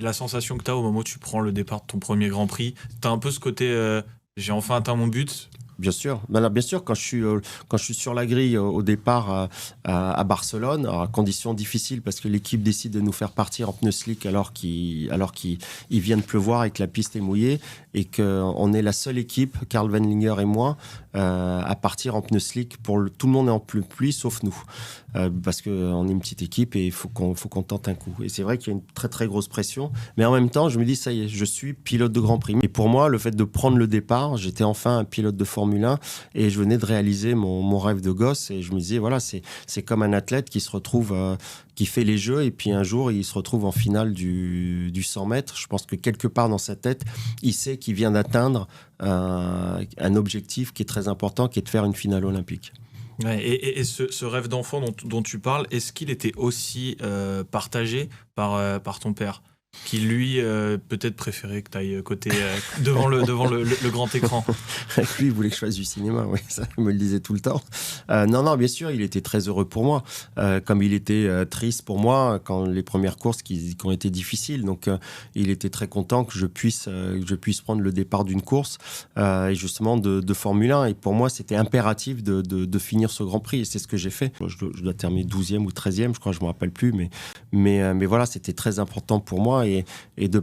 Et la sensation que tu as au moment où tu prends le départ de ton premier Grand Prix, tu as un peu ce côté j'ai enfin atteint mon but. Bien sûr. Ben là, bien sûr, quand je suis sur la grille au départ à Barcelone, alors, à conditions difficiles parce que l'équipe décide de nous faire partir en pneus slick il vient de pleuvoir et que la piste est mouillée et qu'on est la seule équipe, Karl Wendlinger et moi, à partir en pneus slick. Tout le monde est en pluie sauf nous. Parce qu'on est une petite équipe et il faut qu'on tente un coup. Et c'est vrai qu'il y a une très très grosse pression. Mais en même temps, je me dis, ça y est, je suis pilote de Grand Prix. Et pour moi, le fait de prendre le départ, j'étais enfin un pilote de Formule 1 et je venais de réaliser mon rêve de gosse. Et je me disais, voilà, c'est comme un athlète qui se retrouve, qui fait les jeux et puis un jour, il se retrouve en finale du 100 mètres. Je pense que quelque part dans sa tête, il sait qu'il vient d'atteindre un objectif qui est très important, qui est de faire une finale olympique. Ouais, et ce rêve d'enfant dont tu parles, est-ce qu'il était aussi partagé par ton père qui lui peut-être préférait que tu ailles côté devant le grand écran? Lui, il voulait que je fasse du cinéma, oui, ça, il me le disait tout le temps. Non, bien sûr, il était très heureux pour moi, comme il était triste pour moi quand les premières courses qui ont été difficiles. Donc, il était très content que je puisse prendre le départ d'une course, et justement de Formule 1. Et pour moi, c'était impératif de finir ce Grand Prix, et c'est ce que j'ai fait. Je dois terminer 12e ou 13e, je crois, je ne me rappelle plus, mais voilà, c'était très important pour moi. Et de